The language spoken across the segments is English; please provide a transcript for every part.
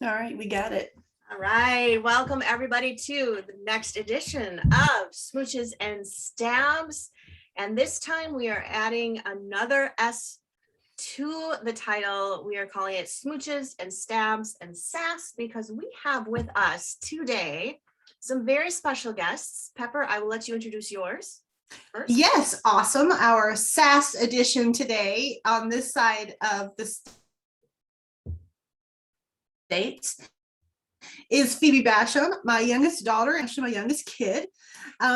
All right, we got it. All right, welcome everybody to the next edition of Smooches and Stabs. And this time we are adding another S to the title. We are calling it Smooches and Stabs and Sass because we have with us today some very special guests. Pepper, I will let you introduce yours first. Yes, awesome. Our SAS edition today on this side of the states is Phoebe Basham, my youngest daughter, and actually my youngest kid.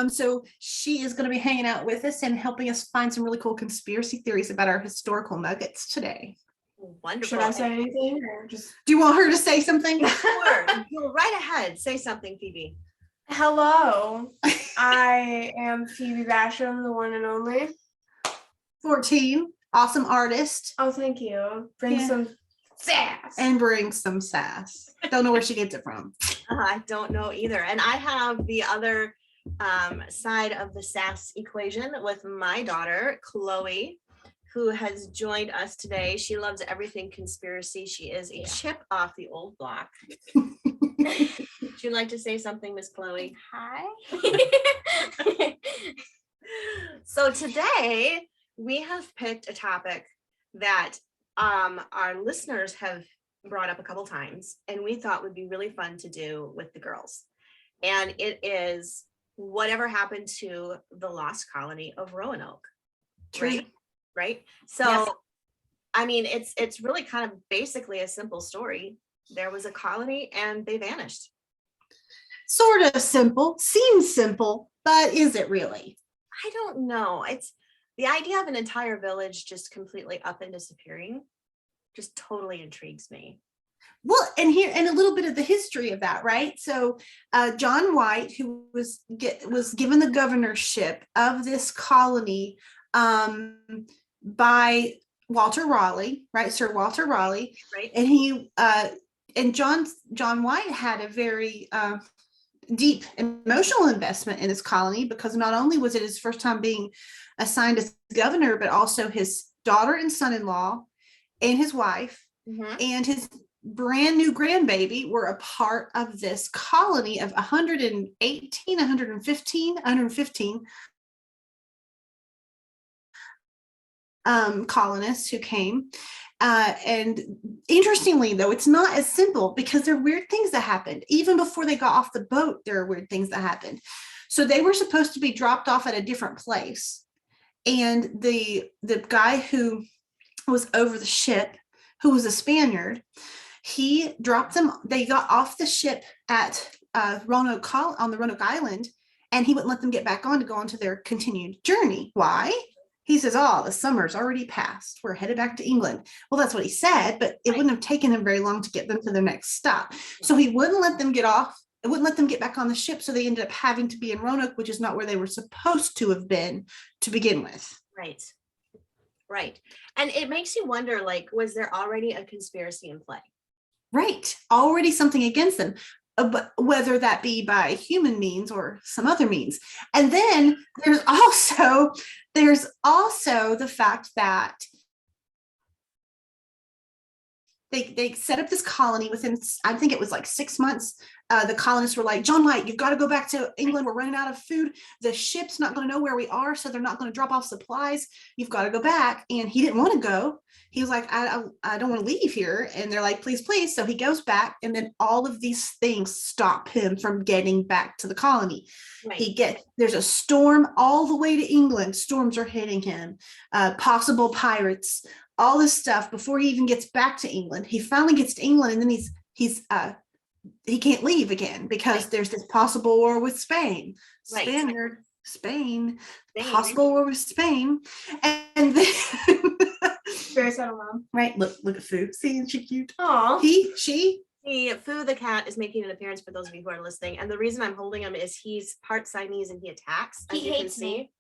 So she is going to be hanging out with us and helping us find some really cool conspiracy theories about our historical nuggets today. Wonderful. Should I say anything or just? Do you want her to say something? Sure. Go right ahead. Say something, Phoebe. Hello, I am Phoebe Basham, the one and only. 14, awesome artist. Oh, thank you. Bring some sass. And bring some sass. Don't know where she gets it from. I don't know either. And I have the other side of the sass equation with my daughter, Chloe, who has joined us today. She loves everything conspiracy. She is a chip off the old block. Would you like to say something, Miss Chloe? Hi. So today we have picked a topic that our listeners have brought up a couple times, and we thought would be really fun to do with the girls. And it is whatever happened to the lost colony of Roanoke. Right? So, yes. I mean, it's really kind of basically a simple story. There was a colony and they vanished. Sort of simple, seems simple, but is it really? I don't know. It's the idea of an entire village just completely up and disappearing just totally intrigues me. Well, and a little bit of the history of that, right? So John Wright, who was given the governorship of this colony by Walter Raleigh, right? Sir Walter Raleigh, right? And he and John Wright had a very deep emotional investment in this colony because not only was it his first time being assigned as governor, but also his daughter and son-in-law and his wife and his brand new grandbaby were a part of this colony of 115 colonists who came. And interestingly, though, it's not as simple because there are weird things that happened. Even before they got off the boat, there are weird things that happened. So they were supposed to be dropped off at a different place. And the guy who was over the ship, who was a Spaniard, he dropped them. They got off the ship at Roanoke on the Roanoke Island, and he wouldn't let them get back on to go on to their continued journey. Why? He says, "Oh, the summer's already passed. We're headed back to England." Well, that's what he said, but it wouldn't have taken them very long to get them to their next stop. So he wouldn't let them get off. It wouldn't let them get back on the ship. So they ended up having to be in Roanoke, which is not where they were supposed to have been to begin with. Right. And it makes you wonder, like, was there already a conspiracy in play? Right. Already something against them, whether that be by human means or some other means. And then there's also the fact that they set up this colony within, I think it was like 6 months. The colonists were like, "John White, you've got to go back to England. We're running out of food. The ship's not going to know where we are, so they're not going to drop off supplies. You've got to go back." And he didn't want to go. He was like, I don't want to leave here. And they're like, "Please, please." So he goes back, and then all of these things stop him from getting back to the colony. Right. There's a storm all the way to England. Storms are hitting him. Possible pirates. All this stuff before he even gets back to England. He finally gets to England, and then he can't leave again because there's this possible war with Spain. Spain, possible war with Spain. And then Very subtle, Mom. Right, look at Foo. See, she cute. Aw. She. Foo the cat is making an appearance for those of you who are listening. And the reason I'm holding him is he's part Siamese and he attacks. He hates me.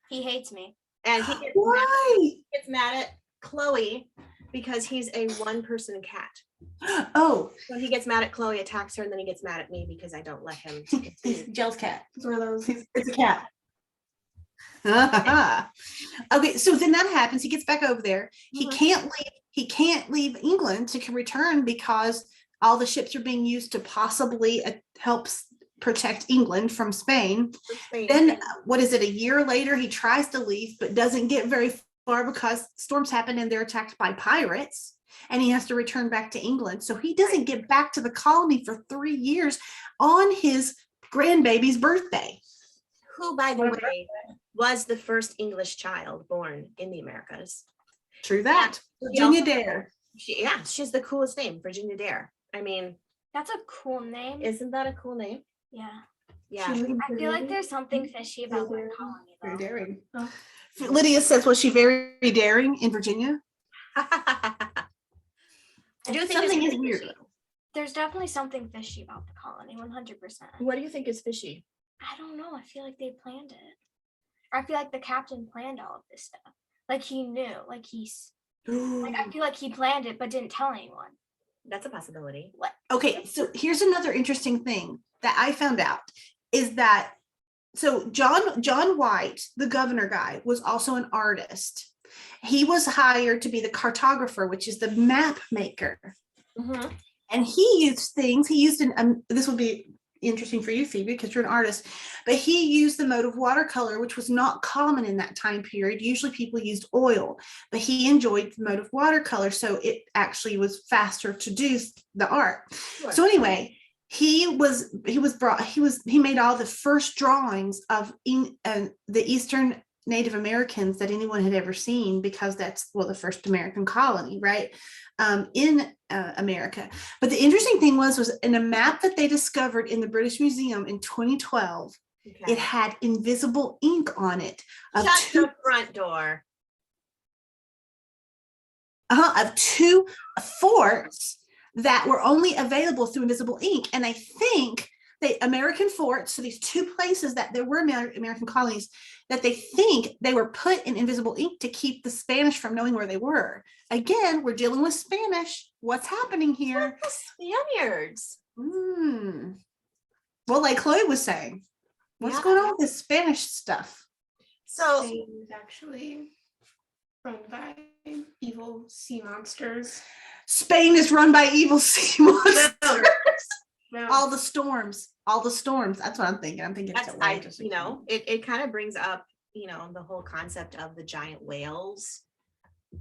And he gets mad at Chloe because he's a one-person cat. Oh. So he gets mad at Chloe, attacks her, and then he gets mad at me because I don't let him. He's Jill's cat. It's one of those. It's a cat. Okay, so then that happens. He gets back over there. He can't leave England to return because all the ships are being used to possibly help protect England from Spain. Then what is it? A year later, he tries to leave, but doesn't get very far because storms happen and they're attacked by pirates. And he has to return back to England. So he doesn't get back to the colony for 3 years on his grandbaby's birthday. Who, by the way, was the first English child born in the Americas. True that. Virginia Dare. She's the coolest name, Virginia Dare. I mean, that's a cool name. Isn't that a cool name? Yeah. Yeah. I feel like there's something fishy about that colony, though. Very daring. Oh. Lydia says, was she very daring in Virginia? I do think something is weird. There's definitely something fishy about the colony, 100%. What do you think is fishy? I don't know. I feel like they planned it. Or I feel like the captain planned all of this stuff. Like he knew. Like I feel like he planned it but didn't tell anyone. That's a possibility. What? Okay, so here's another interesting thing that I found out is that so John White, the governor guy, was also an artist. He was hired to be the cartographer, which is the map maker. Mm-hmm. And he used this would be interesting for you, Phoebe, because you're an artist, but he used the mode of watercolor, which was not common in that time period. Usually people used oil, but he enjoyed the mode of watercolor, so it actually was faster to do the art. Sure. So anyway, he made all the first drawings of the Eastern Native Americans that anyone had ever seen, because that's the first American colony, right, in America. But the interesting thing was in a map that they discovered in the British Museum in 2012, it had invisible ink on it. Shut the front door. Of 2 forts that were only available through invisible ink. And I think the American forts, so these 2 places that there were American colonies, that they think they were put in invisible ink to keep the Spanish from knowing where they were. Again, we're dealing with Spanish. What's happening here? The Spaniards. Well, like Chloe was saying, what's going on with this Spanish stuff? So Spain is actually run by evil sea monsters. Spain is run by evil sea monsters. No. All the storms. That's what I'm thinking. It kind of brings up, the whole concept of the giant whales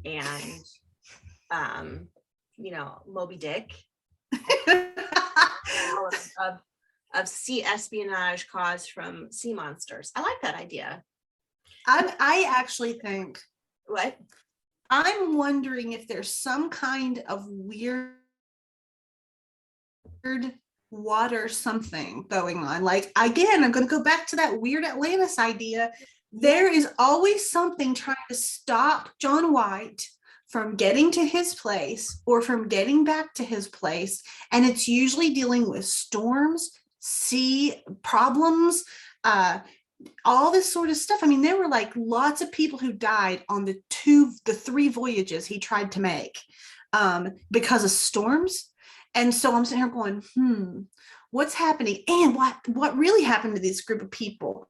and, Moby Dick of sea espionage caused from sea monsters. I like that idea. I actually think. What? I'm wondering if there's some kind of weird water something going on. Like, again, I'm going to go back to that weird Atlantis idea. There is always something trying to stop John White from getting to his place or from getting back to his place. And it's usually dealing with storms, sea problems, all this sort of stuff. I mean, there were like lots of people who died on the 3 voyages he tried to make because of storms. And so I'm sitting here going, what's happening? And what really happened to this group of people?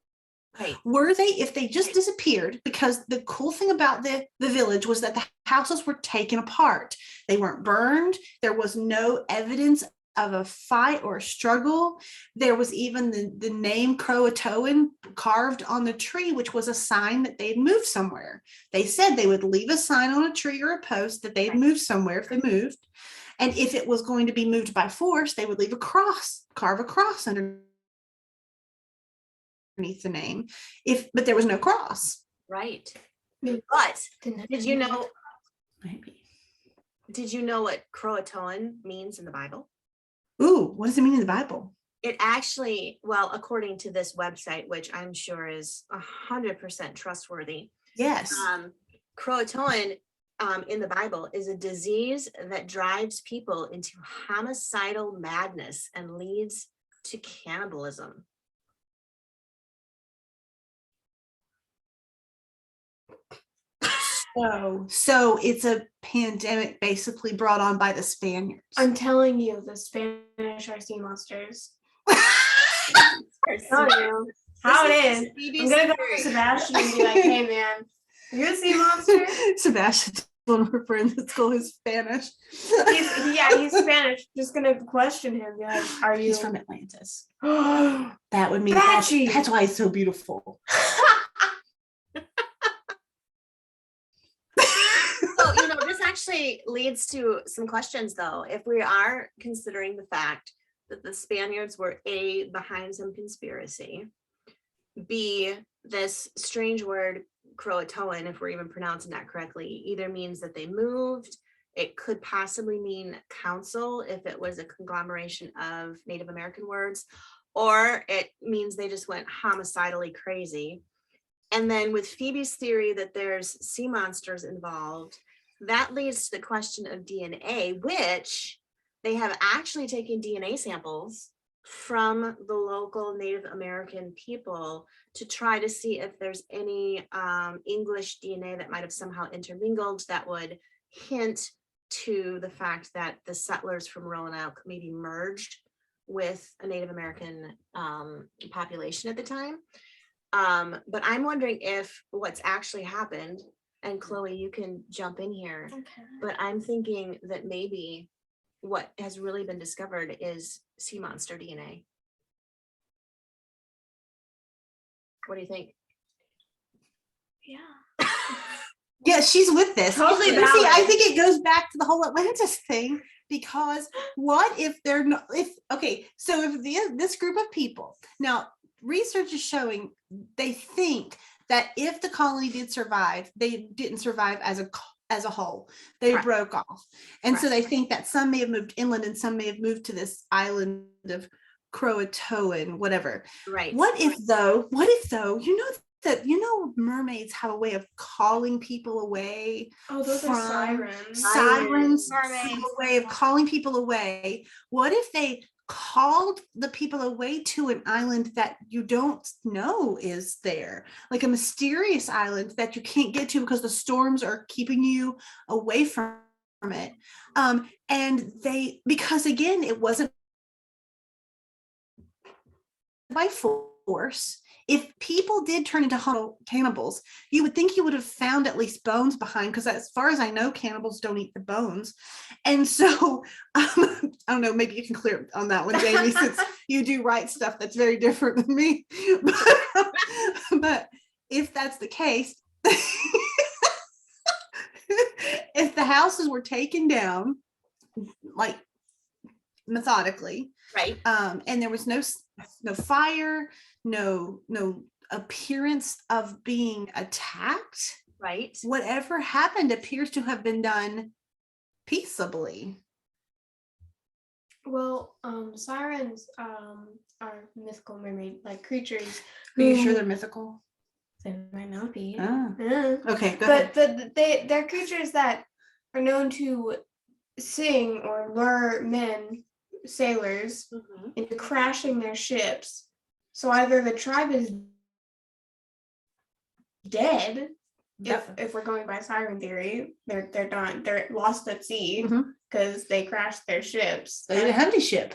Right. Were they, if they just disappeared, because the cool thing about the village was that the houses were taken apart. They weren't burned. There was no evidence of a fight or a struggle. There was even the name Croatoan carved on the tree, which was a sign that they'd moved somewhere. They said they would leave a sign on a tree or a post that they'd moved somewhere if they moved. And if it was going to be moved by force, they would leave a cross, carve a cross underneath the name. But there was no cross. Right. But did you know? Maybe. Did you know what Croatoan means in the Bible? Ooh, what does it mean in the Bible? It actually, well, according to this website, which I'm sure is 100% trustworthy. Yes. Croatoan in the Bible is a disease that drives people into homicidal madness and leads to cannibalism. So it's a pandemic basically brought on by the Spaniards. I'm telling you, the Spanish are sea monsters. I'm telling you how it is. I'm gonna go to Sebastian and be like, "Hey, man, are you a sea monster?" Sebastian one of her friends at school who's Spanish. He's Spanish. Just gonna question him. Be like, are you? He's from Atlantis. That would mean that's why he's so beautiful. So, this actually leads to some questions, though. If we are considering the fact that the Spaniards were A, behind some conspiracy, B, this strange word, Croatoan, if we're even pronouncing that correctly, either means that they moved, it could possibly mean council if it was a conglomeration of Native American words, or it means they just went homicidally crazy. And then with Phoebe's theory that there's sea monsters involved, that leads to the question of DNA, which they have actually taken DNA samples from the local Native American people to try to see if there's any English DNA that might have somehow intermingled that would hint to the fact that the settlers from Roanoke maybe merged with a Native American population at the time. But I'm wondering if what's actually happened, and Chloe, you can jump in here, Okay. but I'm thinking that maybe what has really been discovered is sea monster DNA. What do you think? Yeah. Yeah, she's with this. Totally See, valid. I think it goes back to the whole Atlantis thing, because what if they're not, so if this group of people, now research is showing they think that if the colony did survive, they didn't survive as a whole. They Correct. broke off. And so Correct. they think that some may have moved inland and some may have moved to this island of Croatoan, whatever. Right. What if though, mermaids have a way of calling people away. Oh, those from are sirens. Sirens Mermaids. have a way of calling people away. What if they called the people away to an island that you don't know is there, like a mysterious island that you can't get to because the storms are keeping you away from it? And because again, it wasn't by force. If people did turn into cannibals, you would think you would have found at least bones behind, because as far as I know, cannibals don't eat the bones. And so I don't know, maybe you can clear on that one, Jaime, since you do Wright stuff that's very different than me. But if that's the case, if the houses were taken down like methodically, Right. and there was no fire, no appearance of being attacked, Right. whatever happened appears to have been done peaceably. Well, sirens are mythical mermaid like creatures. Are you sure they're mythical? They might not be. Ah. Yeah. Okay, go ahead. But they're creatures that are known to sing or lure sailors Mhm. into crashing their ships. So either the tribe is dead, if we're going by siren theory, they're lost at sea because they crashed their ships. They didn't have any ship.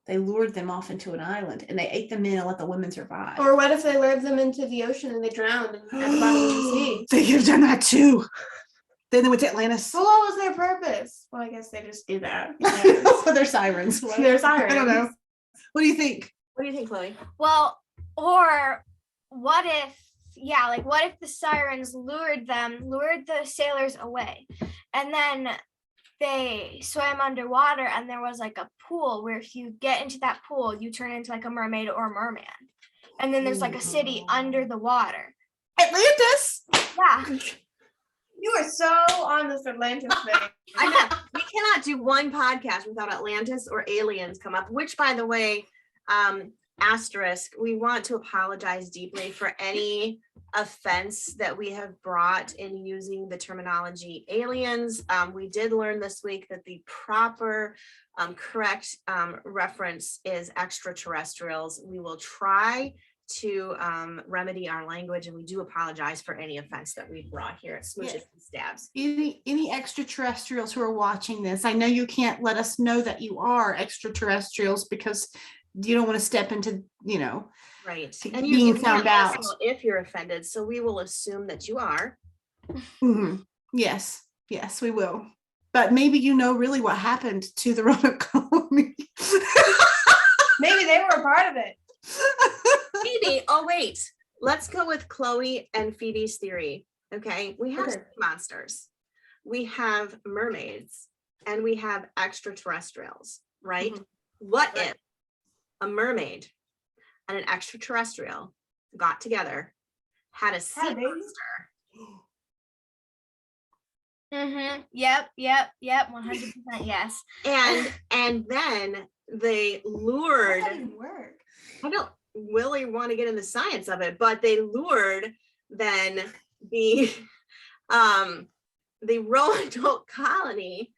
They lured them off into an island and they ate them in and let the women survive. Or what if they lured them into the ocean and they drowned at the bottom of the sea? They could have done that too. Then they went to Atlantis. So what was their purpose? Well, I guess they just do that. They're sirens. They're sirens. I don't know. What do you think? What do you think, Chloe? Well, or what if the sirens lured the sailors away, and then they swam underwater and there was like a pool where if you get into that pool, you turn into like a mermaid or a merman. And then there's like a city under the water. Atlantis. Yeah. You are so on this Atlantis thing. I know we cannot do one podcast without Atlantis or aliens come up, which by the way, asterisk, we want to apologize deeply for any offense that we have brought in using the terminology aliens. We did learn this week that the proper correct reference is extraterrestrials. We will try to remedy our language, and we do apologize for any offense that we've brought here at Smooches and Stabs. Any extraterrestrials who are watching this, I know you can't let us know that you are extraterrestrials because you don't want to step into, Right. to And being you found can't let us out. know if you're offended, so we will assume that you are. Mhm. Yes. Yes, we will. But maybe you know really what happened to the Roanoke colony. Maybe they were a part of it. Maybe. Oh, wait. Let's go with Chloe and Phoebe's theory. Okay. We have sea monsters, we have mermaids, and we have extraterrestrials, right? What if a mermaid and an extraterrestrial got together, had a sea monster? Yep. 100%. Yes. And then they lured. How does that work? I don't really want to get into the science of it, but they lured then the Roanoke colony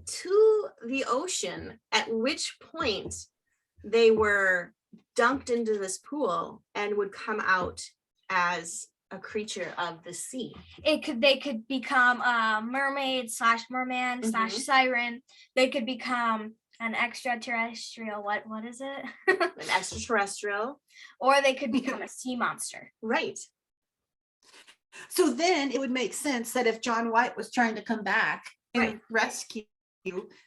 to the ocean, at which point they were dumped into this pool and would come out as a creature of the sea. They could become a mermaid / merman / siren. They could become an extraterrestrial. What is it? An extraterrestrial. Or they could become a sea monster. Right. So then it would make sense that if John White was trying to come back and rescue,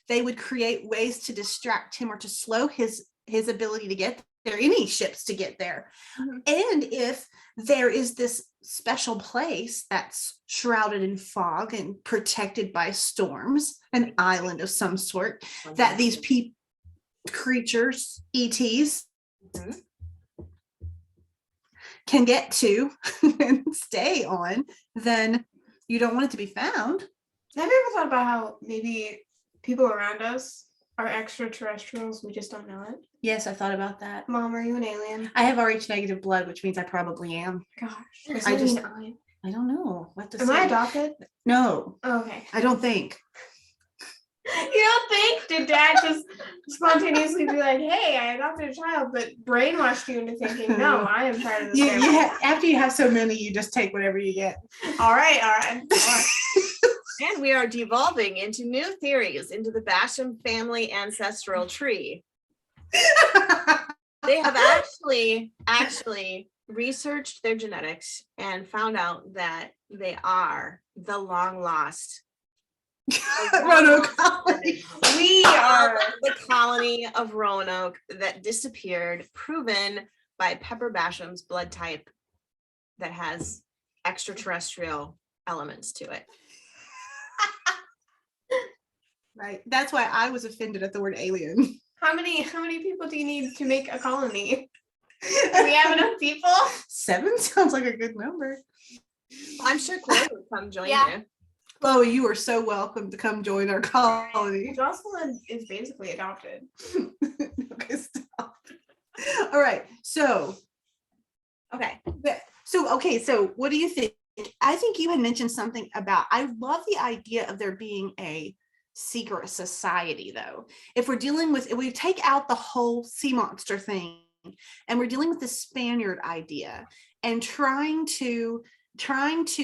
they would create ways to distract him or to slow his ability to get there, any ships to get there. And if there is this special place that's shrouded in fog and protected by storms, an island of some sort, that these creatures, ETs, can get to and stay on, then you don't want it to be found. Have you ever thought about how maybe people around us are extraterrestrials? We just don't know it. Yes, I thought about that. Mom, are you an alien? I have Rh negative blood, which means I probably am. Gosh, I don't know what to say. Am I adopted? No, Oh, okay. I don't think. You don't think? Did Dad just spontaneously be like, "Hey, I adopted a child," but brainwashed you into thinking, "No, I am part of this family." After you have so many, you just take whatever you get. All right. And we are devolving into new theories into the Basham family ancestral tree. They have actually researched their genetics and found out that they are the long lost Roanoke colony. We are the colony of Roanoke that disappeared, proven by Pepper Basham's blood type that has extraterrestrial elements to it. Right. That's why I was offended at the word alien. How many people do you need to make a colony? Do we have enough people? 7 sounds like a good number. I'm sure Chloe would come join you. Chloe, you are so welcome to come join our colony. Jocelyn is basically adopted. Okay, stop. All right. So what do you think? I think you had mentioned something about, I love the idea of there being a secret society, though. If we take out the whole sea monster thing and we're dealing with the Spaniard idea and trying to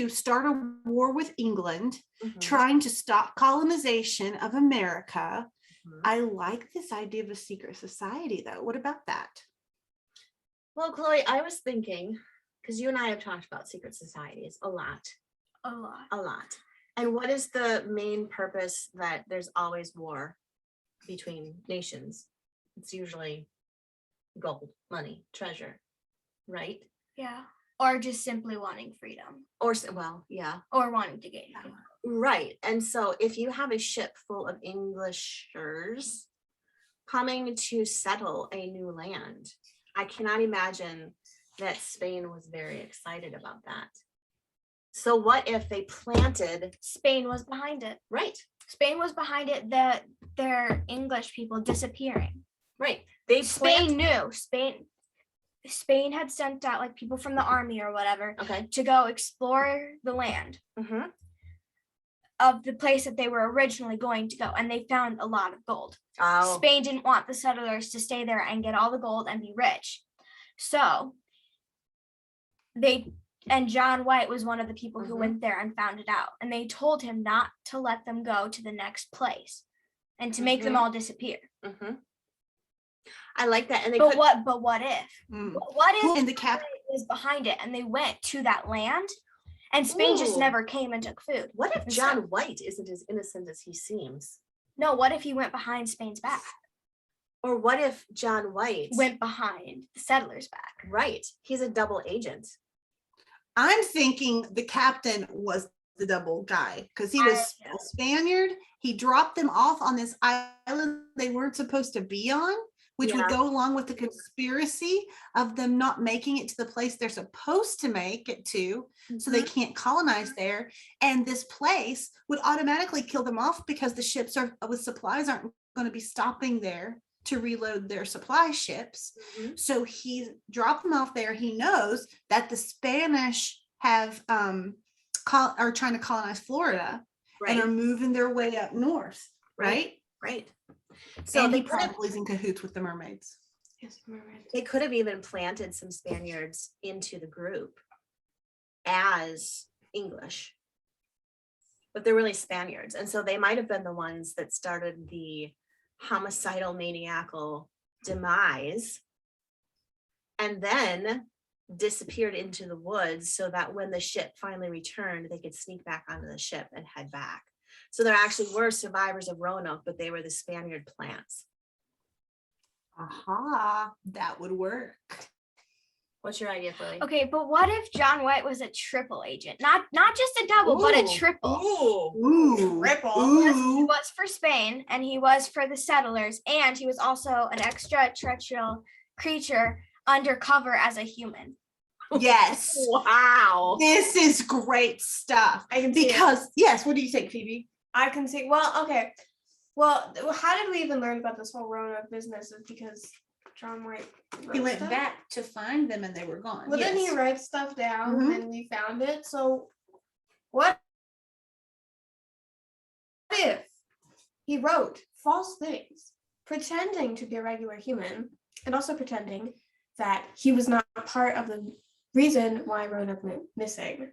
start a war with England, trying to stop colonization of America. I like this idea of a secret society, though. What about that? Well, Chloe, I was thinking, because you and I have talked about secret societies a lot. And what is the main purpose that there's always war between nations? It's usually gold, money, treasure, right? Yeah. Or just simply wanting freedom. Or wanting to gain power. Right. And so if you have a ship full of Englishers coming to settle a new land, I cannot imagine that Spain was very excited about that. So what if they planted? Spain was behind it. Right. Spain was behind it, that their English people disappearing. Right. Spain knew. Spain had sent out like people from the army or whatever to go explore the land of the place that they were originally going to go, and they found a lot of gold. Spain didn't want the settlers to stay there and get all the gold and be rich, so John White was one of the people who went there and found it out, and they told him not to let them go to the next place and to make them all disappear. I like that. And what if? What if and the was behind it and they went to that land and Spain just Ooh. never came and took food. What if and John stuff. White isn't as innocent as he seems? No, what if he went behind Spain's back? Or what if John White Went behind the settlers' back. right? He's a double agent. I'm thinking the captain was the double guy because he was a Spaniard. He dropped them off on this island they weren't supposed to be on, which would Yeah. go along with the conspiracy of them not making it to the place they're supposed to make it to, so they can't colonize there. And this place would automatically kill them off because the ships are with supplies aren't going to be stopping there to reload their supply ships. Mhm. So he dropped them off there. He knows that the Spanish have are trying to colonize Florida and are Right. moving their way up north, right? Right. So So and they he could have probably is in cahoots with the mermaids. Yes, mermaid. they could have even planted some Spaniards into the group as English. But they're really Spaniards. And so they might have been the ones that started the homicidal maniacal demise and then disappeared into the woods so that when the ship finally returned, they could sneak back onto the ship and head back. So there actually were survivors of Roanoke, but they were the Spaniard plants. Aha, that would work. What's your idea, Chloe? Okay, but what if John White was a triple agent? Not just a double, but a Ooh. triple. Ooh, Triple. He ooh. was for Spain and he was for the settlers, and he was also an extraterrestrial creature undercover as a human. Yes. Wow. This is great stuff. I can see it. Because yes, what do you think, Phoebe? I can see. Well, okay. Well, how did we even learn about this whole Roanoke business? Is because John White He wrote went stuff? back to find them and they were gone. Well, then he Yes. writes stuff down, Mhm. and then we found it. So, what if he wrote false things, pretending to be a regular human, and also pretending that he was not part of the reason why Roanoke went missing?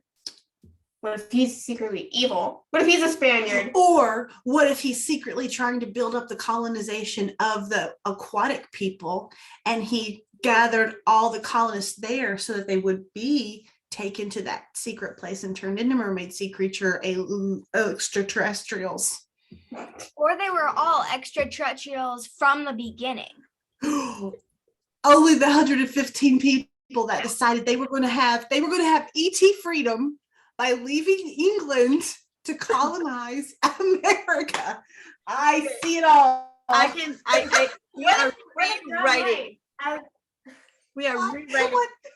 What if he's secretly evil? What if he's a Spaniard? Or what if he's secretly trying to build up the colonization of the aquatic people and he gathered all the colonists there so that they would be taken to that secret place and turned into mermaid sea creature extraterrestrials? Or they were all extraterrestrials from the beginning. Only the 115 people that decided they were going to have ET freedom by leaving England to colonize America. I see it all. We are Right. rewriting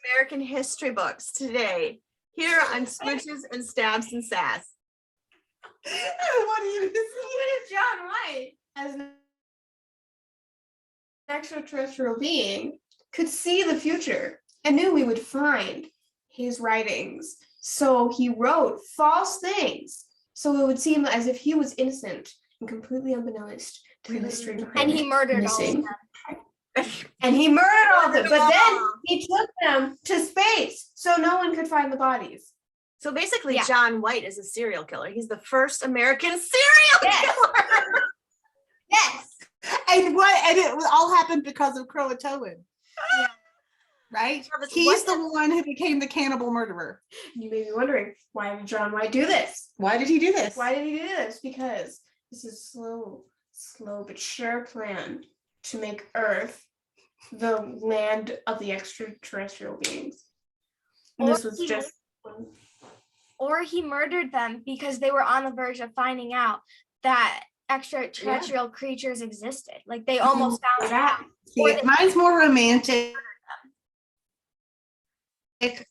American history books today here on Smooches and Stabs and Sass. What do you Even if John White, as an extraterrestrial being, could see the future and knew we would find his writings, so he wrote false things, so it would seem as if he was innocent and completely unbeknownst to the strange And he murdered all of missing. them. And he murdered all of them, but then all. he took them to space so no one could find the bodies. So basically, Yeah. John White is a serial killer. He's the first American serial Yes. killer. Yes. And it all happened because of Croatoan. Yeah. Right? Travis, He's what the one who became the cannibal murderer. You may be wondering, why did John White do this? Why did he do this? Why did he do this? Because this is slow but sure plan to make Earth the land of the extraterrestrial beings. And this Or was he- just Or he murdered them because they were on the verge of finding out that extraterrestrial creatures existed. Like they almost found that. out. See, mine's more romantic.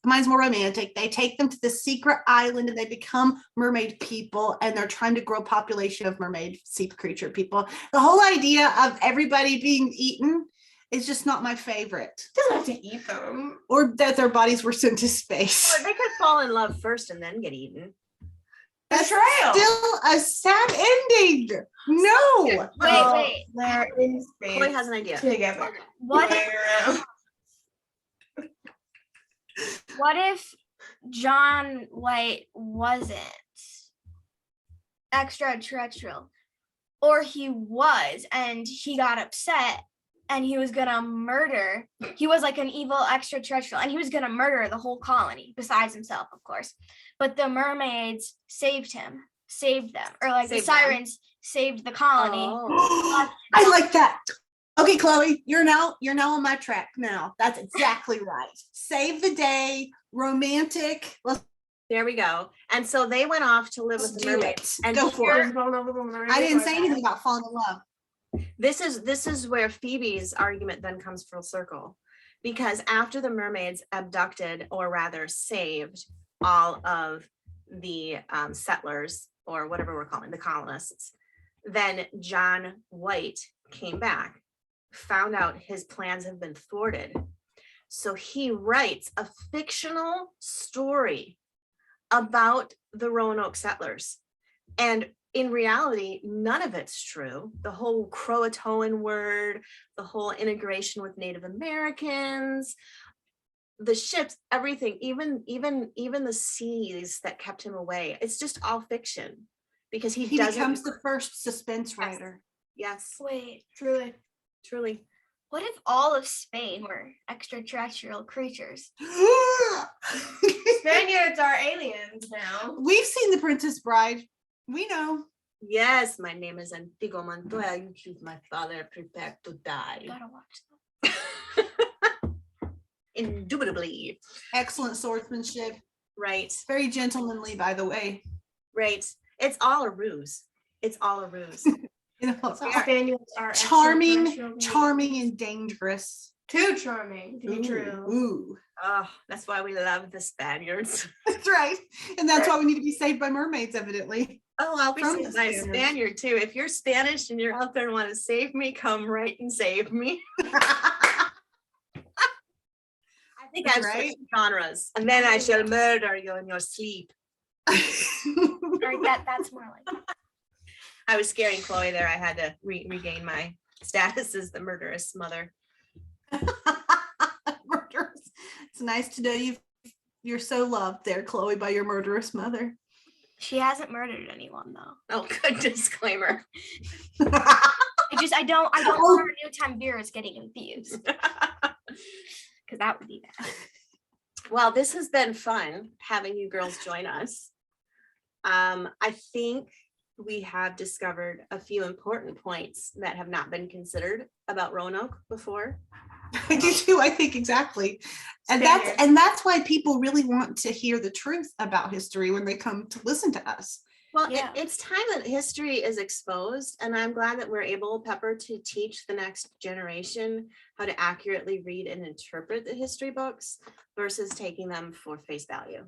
Mine's more romantic. They take them to the secret island and they become mermaid people and they're trying to grow a population of mermaid sea creature people. The whole idea of everybody being eaten is just not my favorite. Doesn't have to eat them. Or that their bodies were sent to space. Or they could fall in love first and then get eaten. Betrayal. Still a sad ending. No. Wait. They're in space Chloe has an idea. together. What Flying around. if John White wasn't extraterrestrial? Or he was and he got upset and he was gonna murder. He was like an evil extraterrestrial and he was gonna murder the whole colony, besides himself, of course. but the mermaids saved them, or like Saved the them. sirens saved the colony. Oh. I like that. Okay, Chloe, you're now on my track now. That's exactly right. Save the day, romantic. Let's There we go. And so they went off to live with the do mermaids. it. And Go for it. I I didn't say anything about falling in love. this is where Phoebe's argument then comes full circle, because after the mermaids abducted, or rather saved, all of the settlers, or whatever we're calling the colonists, then John White came back, found out his plans have been thwarted, so he writes a fictional story about the Roanoke settlers. And in reality, none of it's true. The whole Croatoan word, the whole integration with Native Americans, the ships, everything, even the seas that kept him away. It's just all fiction, because he doesn't. becomes the first suspense writer. Yes, Wait, Truly. truly. what if all of Spain were extraterrestrial creatures? Spaniards are aliens now. We've seen The Princess Bride. We know. Yes, my name is Antigua Montoya. You choose my father, prepare to die. Gotta watch that. Indubitably. Excellent swordsmanship. Right, Very gentlemanly, by the way. right. It's all a ruse. It's all a ruse. You know, it's all Spaniards are charming, extraterrestrial charming and dangerous. Too charming to be Ooh, true. Ooh. Oh, that's why we love the Spaniards. That's right. And that's why we need to be saved by mermaids, evidently. Oh, I'll be From saved the by a Spaniards. Spaniard too. If you're Spanish and you're out there and want to save me, come right and save me. I think That's I've right. switched genres, and then I shall murder you in your sleep. Or that's more like it. I was scaring Chloe there. I had to regain my status as the murderous mother. Murderous. It's nice to know you're so loved there, Chloe, by your murderous mother. She hasn't murdered anyone though. Oh, good disclaimer. I don't want our new time viewers getting confused. Because that would be bad. Well, this has been fun having you girls join us. I think we have discovered a few important points that have not been considered about Roanoke before. I do too, I think exactly. And Spaniards. that's why people really want to hear the truth about history when they come to listen to us. Well, Yeah. it's time that history is exposed, and I'm glad that we're able, Pepper, to teach the next generation how to accurately read and interpret the history books versus taking them for face value.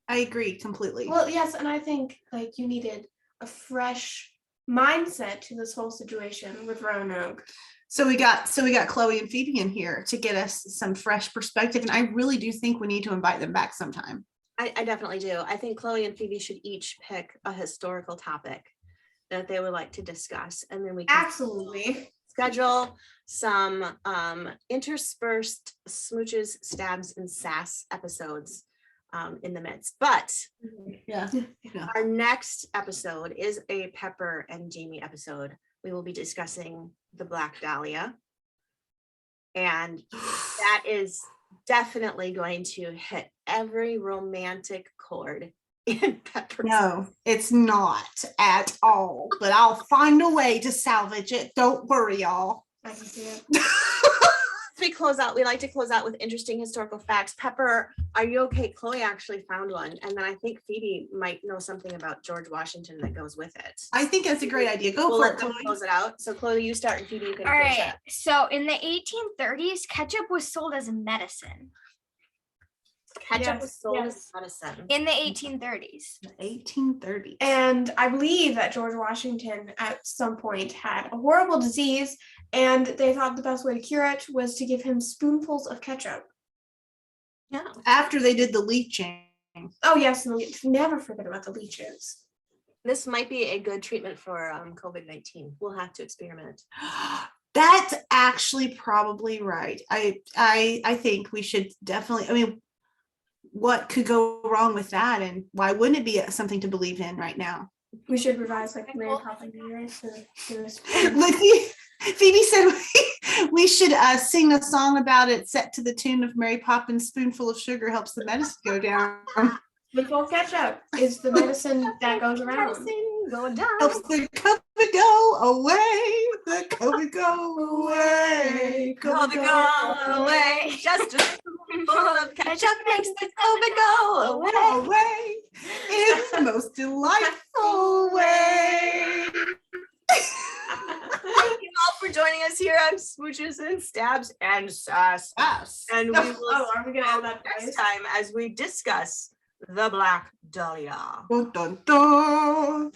I agree completely. Well, yes, and I think like you needed a fresh mindset to this whole situation with Roanoke. So we got Chloe and Phoebe in here to get us some fresh perspective. And I really do think we need to invite them back sometime. I definitely do. I think Chloe and Phoebe should each pick a historical topic that they would like to discuss, and then we can Absolutely. schedule some interspersed smooches, stabs, and sass episodes in the midst. But Yeah. our next episode is a Pepper and Jaime episode. We will be discussing the Black Dahlia, and that is definitely going to hit every romantic chord in Pepper's. No, it's not at all. But I'll find a way to salvage it. Don't worry, y'all. I can see it. We like to close out with interesting historical facts. Pepper, are you okay? Chloe actually found one, and then I think Phoebe might know something about George Washington that goes with it. I think that's a great idea. Go We'll for let it, them Chloe. close it out. So Chloe, you start, and Phoebe, you can All finish right. up. So in the 1830s, ketchup was sold as medicine. Ketchup was sold yes. as medicine. In the 1830s. 1830. And I believe that George Washington at some point had a horrible disease, and they thought the best way to cure it was to give him spoonfuls of ketchup. Yeah. After they did the leeching. Oh yes, and never forget about the leeches. This might be a good treatment for COVID-19. We'll have to experiment. That's actually probably right. I think we should definitely, I mean, what could go wrong with that? And why wouldn't it be something to believe in right now? We should revise like Mary Poppins years to do this. Like Phoebe said, we should sing a song about it set to the tune of Mary Poppins' Spoonful of Sugar helps the medicine go down. Menthol ketchup is the medicine that goes around. Medicine go down. Helps the COVID go away. The COVID go away. COVID go away. Just a spoonful of ketchup makes the COVID go away. away in the most delightful way. Thank you all for joining us here on Smooches and Stabs and Sass. Yes. And we will Are we gonna add that next twice? time as we discuss the Black Dahlia. Dun, dun, dun.